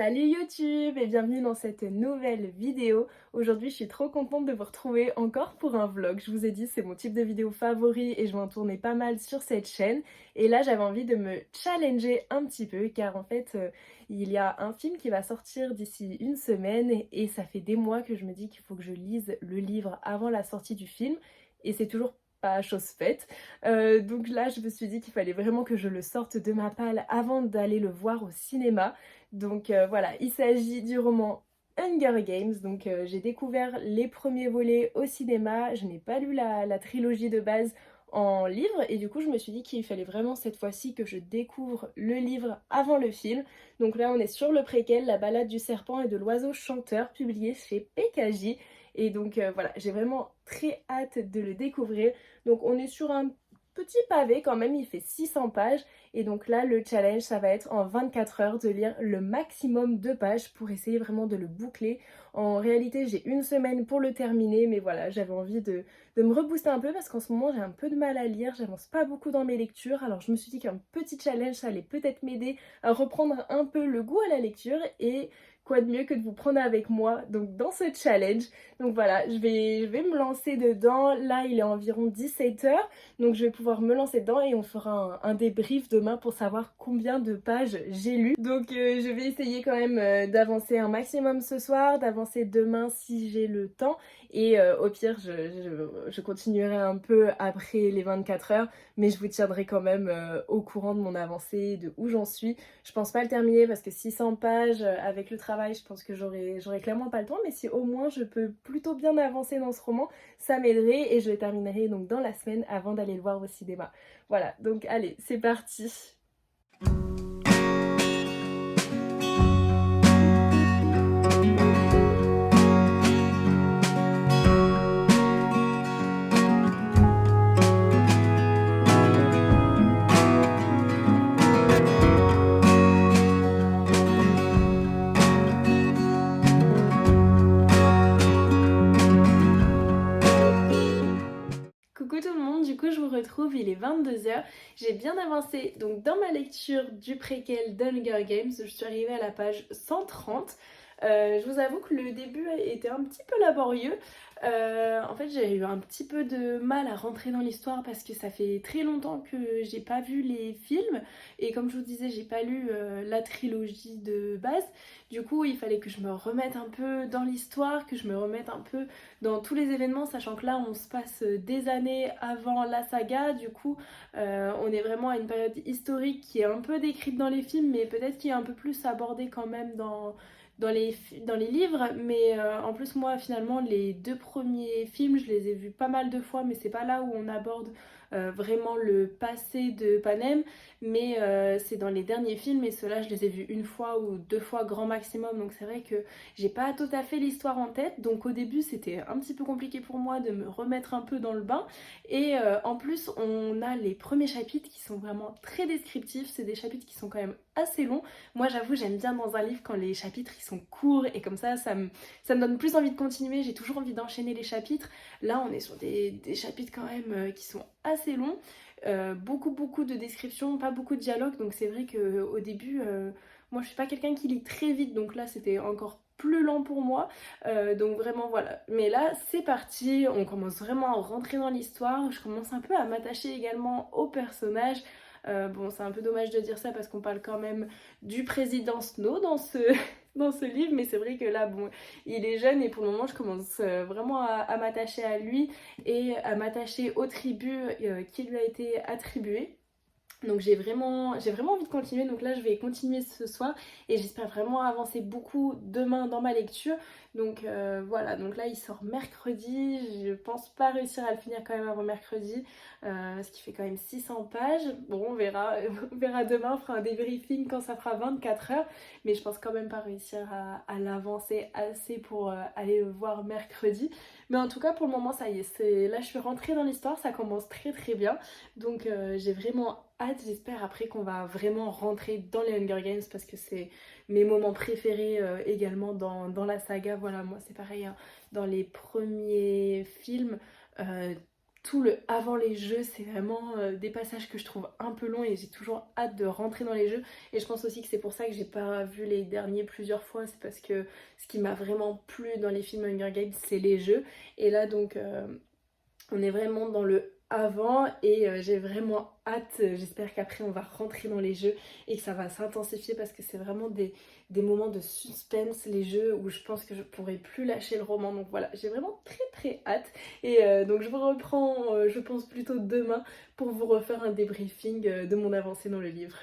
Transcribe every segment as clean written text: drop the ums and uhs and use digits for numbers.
Salut YouTube et bienvenue dans cette nouvelle vidéo. Aujourd'hui je suis trop contente de vous retrouver encore pour un vlog. Je vous ai dit c'est mon type de vidéo favori et je vais en tourner pas mal sur cette chaîne. Et là j'avais envie de me challenger un petit peu car en fait il y a un film qui va sortir d'ici une semaine et ça fait des mois que je me dis qu'il faut que je lise le livre avant la sortie du film et c'est toujours pas chose faite. Donc là je me suis dit qu'il fallait vraiment que je le sorte de ma palle avant d'aller le voir au cinéma. Donc voilà, il s'agit du roman Hunger Games. Donc j'ai découvert les premiers volets au cinéma, je n'ai pas lu la trilogie de base en livre et du coup je me suis dit qu'il fallait vraiment cette fois-ci que je découvre le livre avant le film. Donc là on est sur le préquel, La balade du serpent et de l'oiseau chanteur, publié chez PKJ. Et donc voilà, j'ai vraiment très hâte de le découvrir. Donc on est sur un petit pavé quand même, il fait 600 pages. Et donc là, le challenge, ça va être en 24 heures de lire le maximum de pages pour essayer vraiment de le boucler. En réalité, j'ai une semaine pour le terminer, mais voilà, j'avais envie de me rebooster un peu parce qu'en ce moment, j'ai un peu de mal à lire, j'avance pas beaucoup dans mes lectures. Alors je me suis dit qu'un petit challenge, ça allait peut-être m'aider à reprendre un peu le goût à la lecture et quoi de mieux que de vous prendre avec moi donc dans ce challenge. Donc voilà, je vais me lancer dedans. Là, il est environ 17 heures. Donc je vais pouvoir me lancer dedans et on fera un débrief demain pour savoir combien de pages j'ai lu. Donc je vais essayer quand même d'avancer un maximum ce soir, d'avancer demain si j'ai le temps. Et au pire, je continuerai un peu après les 24 heures, mais je vous tiendrai quand même au courant de mon avancée, de où j'en suis. Je pense pas le terminer parce que 600 pages avec le travail, je pense que j'aurai clairement pas le temps, mais si au moins je peux plutôt bien avancer dans ce roman, ça m'aiderait et je le terminerai donc dans la semaine avant d'aller le voir au cinéma. Voilà, donc allez, c'est parti. Coucou tout le monde, du coup je vous retrouve, il est 22 heures. J'ai bien avancé donc dans ma lecture du préquel d'Hunger Games, je suis arrivée à la page 130. Je vous avoue que le début était un petit peu laborieux. En fait j'ai eu un petit peu de mal à rentrer dans l'histoire parce que ça fait très longtemps que j'ai pas vu les films et comme je vous disais j'ai pas lu la trilogie de base. Du coup il fallait que je me remette un peu dans l'histoire, que je me remette un peu dans tous les événements, sachant que là on se passe des années avant la saga. Du coup on est vraiment à une période historique qui est un peu décrite dans les films mais peut-être qui est un peu plus abordée quand même dans les livres. Mais en plus moi finalement les deux premiers films je les ai vus pas mal de fois, mais c'est pas là où on aborde vraiment le passé de Panem, mais c'est dans les derniers films et ceux-là je les ai vus une fois ou deux fois grand maximum. Donc c'est vrai que j'ai pas tout à fait l'histoire en tête, donc au début c'était un petit peu compliqué pour moi de me remettre un peu dans le bain. Et en plus on a les premiers chapitres qui sont vraiment très descriptifs, c'est des chapitres qui sont quand même assez longs. Moi j'avoue j'aime bien dans un livre quand les chapitres ils sont courts et comme ça me donne plus envie de continuer, j'ai toujours envie d'enchaîner les chapitres. Là on est sur des chapitres quand même qui sont assez longs. Beaucoup de descriptions, pas beaucoup de dialogue, donc c'est vrai qu'au début moi je suis pas quelqu'un qui lit très vite, donc là c'était encore plus lent pour moi. Donc vraiment voilà, mais là c'est parti, on commence vraiment à rentrer dans l'histoire, je commence un peu à m'attacher également aux personnages. Bon c'est un peu dommage de dire ça parce qu'on parle quand même du président Snow dans ce, dans ce livre, mais c'est vrai que là bon il est jeune et pour le moment je commence vraiment à m'attacher à lui et à m'attacher aux tribus qui lui a été attribuées. Donc j'ai vraiment envie de continuer, donc là je vais continuer ce soir et j'espère vraiment avancer beaucoup demain dans ma lecture. Donc voilà, donc là il sort mercredi, je pense pas réussir à le finir quand même avant mercredi, ce qui fait quand même 600 pages. Bon on verra, on verra demain, on fera un débriefing quand ça fera 24 heures, mais je pense quand même pas réussir à l'avancer assez pour aller le voir mercredi. Mais en tout cas pour le moment ça y est, là je suis rentrée dans l'histoire, ça commence très très bien. Donc j'ai vraiment hâte, j'espère après qu'on va vraiment rentrer dans les Hunger Games parce que c'est mes moments préférés également dans la saga. Voilà, moi c'est pareil, hein, dans les premiers films, tout le avant les jeux, c'est vraiment des passages que je trouve un peu longs et j'ai toujours hâte de rentrer dans les jeux. Et je pense aussi que c'est pour ça que j'ai pas vu les derniers plusieurs fois, c'est parce que ce qui m'a vraiment plu dans les films Hunger Games, c'est les jeux. Et là donc on est vraiment dans le avant et j'ai vraiment hâte. J'espère qu'après on va rentrer dans les jeux et que ça va s'intensifier parce que c'est vraiment des moments de suspense, les jeux où je pense que je pourrai plus lâcher le roman. Donc voilà, j'ai vraiment très hâte. Et donc je vous reprends, je pense plutôt demain pour vous refaire un débriefing de mon avancée dans le livre.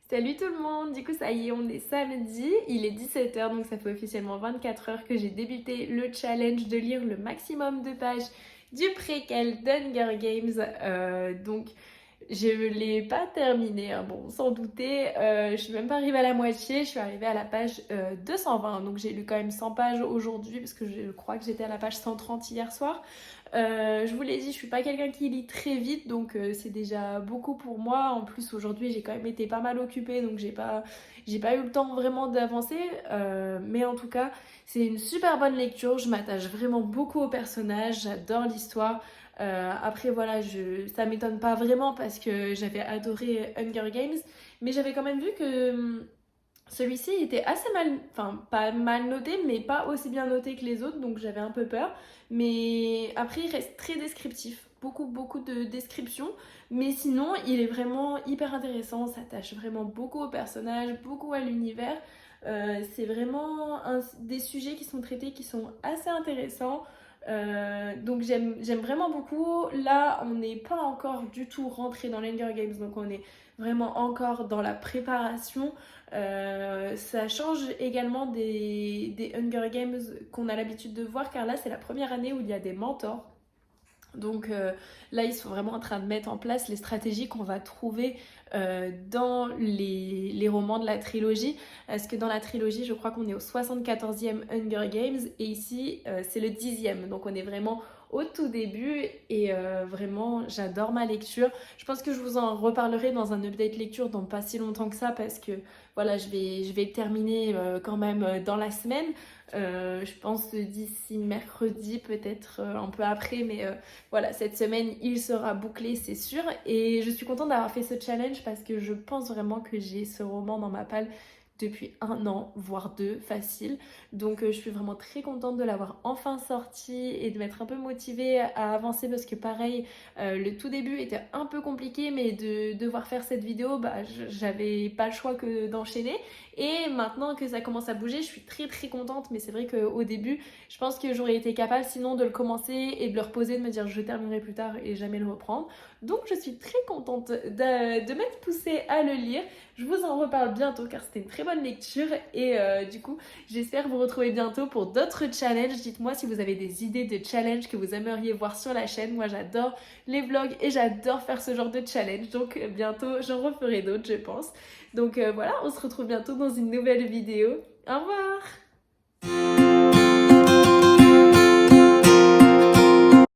Salut tout le monde, du coup ça y est, on est samedi, il est 17h, donc ça fait officiellement 24 heures que j'ai débuté le challenge de lire le maximum de pages du préquel d'Hunger Games. Donc je l'ai pas terminé, hein, bon, sans douter, je suis même pas arrivée à la moitié, je suis arrivée à la page 220, donc j'ai lu quand même 100 pages aujourd'hui parce que je crois que j'étais à la page 130 hier soir. Je vous l'ai dit, je suis pas quelqu'un qui lit très vite, donc c'est déjà beaucoup pour moi. En plus aujourd'hui j'ai quand même été pas mal occupée, donc j'ai pas eu le temps vraiment d'avancer, mais en tout cas c'est une super bonne lecture, je m'attache vraiment beaucoup aux personnages, j'adore l'histoire. Après voilà, ça m'étonne pas vraiment parce que j'avais adoré Hunger Games, mais j'avais quand même vu que celui-ci était assez mal, enfin pas mal noté, mais pas aussi bien noté que les autres, donc j'avais un peu peur. Mais après, il reste très descriptif, beaucoup de descriptions, mais sinon, il est vraiment hyper intéressant, s'attache vraiment beaucoup aux personnages, beaucoup à l'univers. C'est vraiment des sujets qui sont traités qui sont assez intéressants. Donc j'aime vraiment beaucoup. Là, on n'est pas encore du tout rentré dans l'Hunger Games, donc on est vraiment encore dans la préparation. Ça change également des Hunger Games qu'on a l'habitude de voir, car là c'est la première année où il y a des mentors. Donc là, ils sont vraiment en train de mettre en place les stratégies qu'on va trouver dans les romans de la trilogie. Parce que dans la trilogie, je crois qu'on est au 74e Hunger Games et ici, c'est le 10e. Donc on est vraiment au tout début et vraiment, j'adore ma lecture. Je pense que je vous en reparlerai dans un update lecture dans pas si longtemps que ça parce que voilà, je vais terminer quand même dans la semaine. Je pense d'ici mercredi, peut-être un peu après, mais voilà, cette semaine il sera bouclé, c'est sûr. Et je suis contente d'avoir fait ce challenge parce que je pense vraiment que j'ai ce roman dans ma palle depuis 1 an, voire 2, facile. Donc je suis vraiment très contente de l'avoir enfin sorti et de m'être un peu motivée à avancer parce que pareil, le tout début était un peu compliqué, mais de devoir faire cette vidéo, bah, j'avais pas le choix que d'enchaîner. Et maintenant que ça commence à bouger, je suis très contente, mais c'est vrai qu'au début, je pense que j'aurais été capable sinon de le commencer et de le reposer, de me dire je terminerai plus tard et jamais le reprendre. Donc je suis très contente de m'être poussée à le lire. Je vous en reparle bientôt car c'était une très bonne lecture et du coup j'espère vous retrouver bientôt pour d'autres challenges. Dites-moi si vous avez des idées de challenges que vous aimeriez voir sur la chaîne. Moi j'adore les vlogs et j'adore faire ce genre de challenge, donc bientôt j'en referai d'autres je pense. Donc voilà, on se retrouve bientôt dans une nouvelle vidéo. Au revoir!